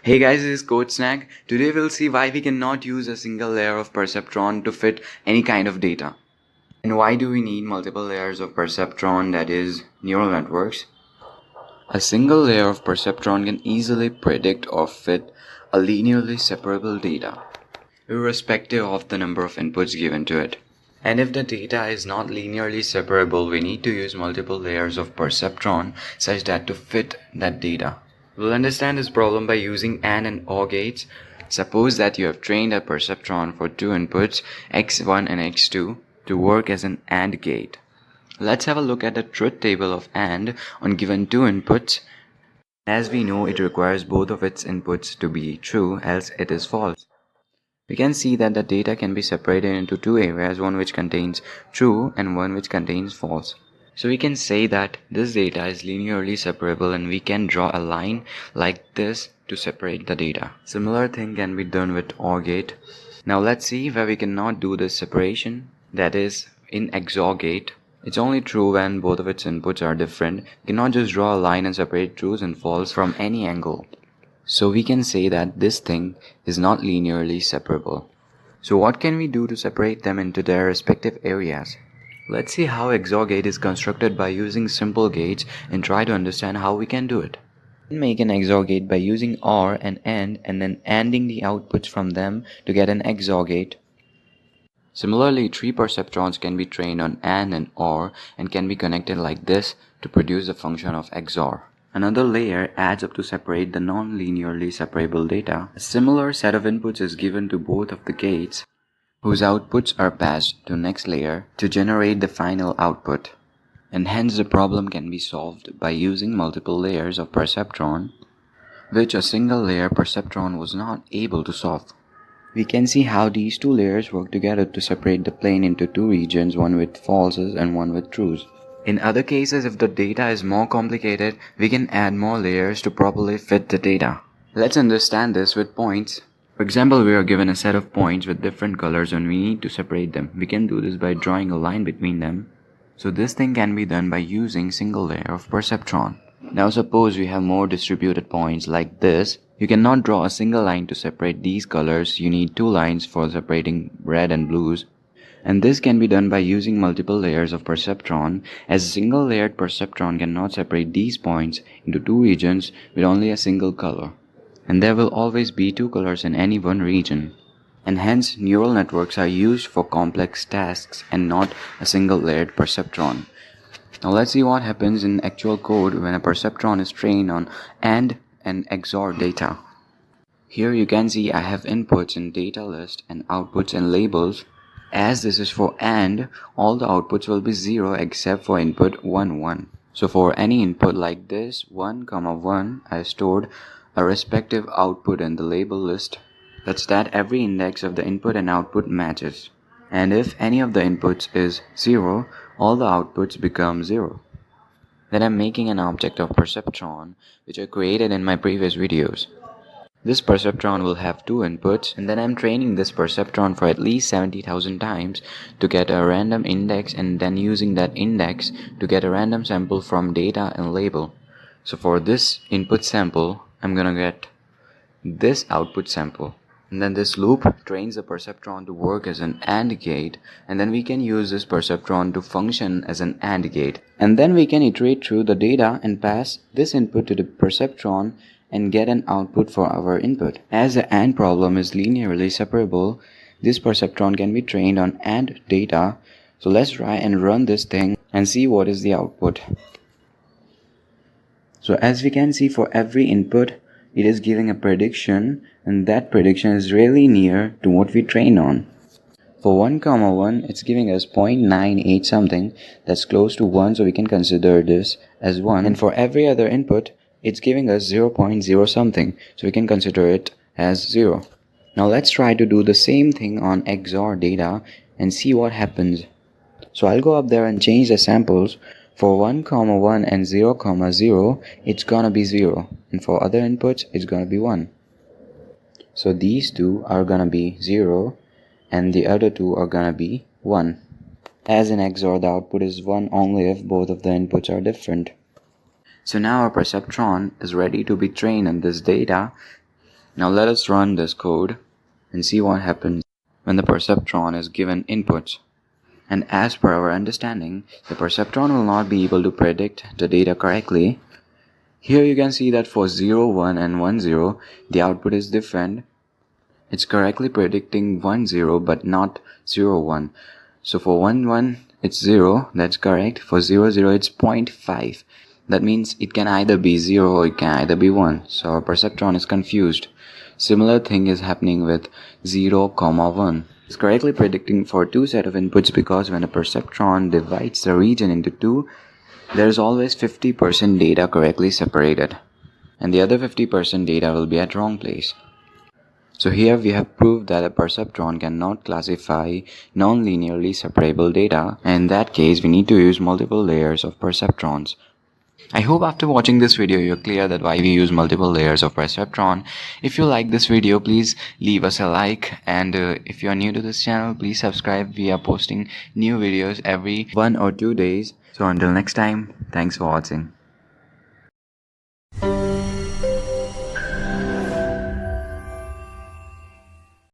Hey guys, this is CodeSnack. Today we'll see why we cannot use a single layer of perceptron to fit any kind of data. And why do we need multiple layers of perceptron, that is, neural networks? A single layer of perceptron can easily predict or fit a linearly separable data, irrespective of the number of inputs given to it. And if the data is not linearly separable, we need to use multiple layers of perceptron such that to fit that data. We'll understand this problem by using AND and OR gates. Suppose that you have trained a perceptron for two inputs, x1 and x2, to work as an AND gate. Let's have a look at the truth table of AND on given two inputs. As we know, it requires both of its inputs to be true, else it is false. We can see that the data can be separated into two areas, one which contains true and one which contains false. So we can say that this data is linearly separable and we can draw a line like this to separate the data. Similar thing can be done with OR gate. Now let's see where we cannot do this separation, that is in XOR gate. It's only true when both of its inputs are different. We cannot just draw a line and separate trues and false from any angle. So we can say that this thing is not linearly separable. So what can we do to separate them into their respective areas? Let's see how XOR gate is constructed by using simple gates and try to understand how we can do it. Make an XOR gate by using OR and AND and then ANDing the outputs from them to get an XOR gate. Similarly, three perceptrons can be trained on AND and OR and can be connected like this to produce the function of XOR. Another layer adds up to separate the non-linearly separable data. A similar set of inputs is given to both of the gates, whose outputs are passed to next layer to generate the final output. And hence the problem can be solved by using multiple layers of perceptron, which a single layer perceptron was not able to solve. We can see how these two layers work together to separate the plane into two regions, one with falses and one with trues. In other cases, if the data is more complicated, we can add more layers to properly fit the data. Let's understand this with points. For example, we are given a set of points with different colors and we need to separate them. We can do this by drawing a line between them. So this thing can be done by using single layer of perceptron. Now suppose we have more distributed points like this. You cannot draw a single line to separate these colors. You need two lines for separating red and blues. And this can be done by using multiple layers of perceptron, as a single layered perceptron cannot separate these points into two regions with only a single color. And there will always be two colors in any one region. And hence, neural networks are used for complex tasks and not a single layered perceptron. Now let's see what happens in actual code when a perceptron is trained on AND and XOR data. Here you can see I have inputs in data list and outputs and labels. As this is for AND, all the outputs will be 0 except for input 1, 1. So for any input like this, 1, 1, I stored a respective output in the label list, such that every index of the input and output matches. And if any of the inputs is 0, all the outputs become 0. Then I'm making an object of perceptron, which I created in my previous videos. This perceptron will have two inputs, and then I'm training this perceptron for at least 70,000 times to get a random index, and then using that index to get a random sample from data and label. So for this input sample, I'm gonna get this output sample. And then this loop trains the perceptron to work as an AND gate, and then we can use this perceptron to function as an AND gate. And then we can iterate through the data and pass this input to the perceptron and get an output for our input. As the AND problem is linearly separable, this perceptron can be trained on AND data. So let's try and run this thing and see what is the output. So as we can see, for every input, it is giving a prediction, and that prediction is really near to what we train on. For 1, 1, it's giving us 0.98 something, that's close to 1, so we can consider this as 1. And for every other input, it's giving us 0.0 something, so we can consider it as 0. Now let's try to do the same thing on XOR data and see what happens. So I'll go up there and change the samples. For 1, 1 and 0, 0, it's gonna be 0. And for other inputs, it's gonna be 1. So these two are gonna be 0 and the other two are gonna be 1. As in XOR, the output is 1 only if both of the inputs are different. So now our perceptron is ready to be trained on this data, Now let us run this code and see what happens when the perceptron is given inputs. And as per our understanding, the perceptron will not be able to predict the data correctly. Here you can see that for 0, 1 and 1, 0, the output is different. It's correctly predicting 1, 0 but not 0, 1. So for 1, 1 it's 0, that's correct. For 0, 0 it's 0.5. That means it can either be 0 or it can either be 1. So our perceptron is confused. Similar thing is happening with 0, 1. It's correctly predicting for two set of inputs because when a perceptron divides the region into two, there is always 50% data correctly separated, and the other 50% data will be at wrong place. So here we have proved that a perceptron cannot classify non-linearly separable data, and in that case we need to use multiple layers of perceptrons. I hope after watching this video you're clear that why we use multiple layers of perceptron. If you like this video, please leave us a like, and if you are new to this channel, please subscribe. We are posting new videos every 1 or 2 days. So until next time, thanks for watching.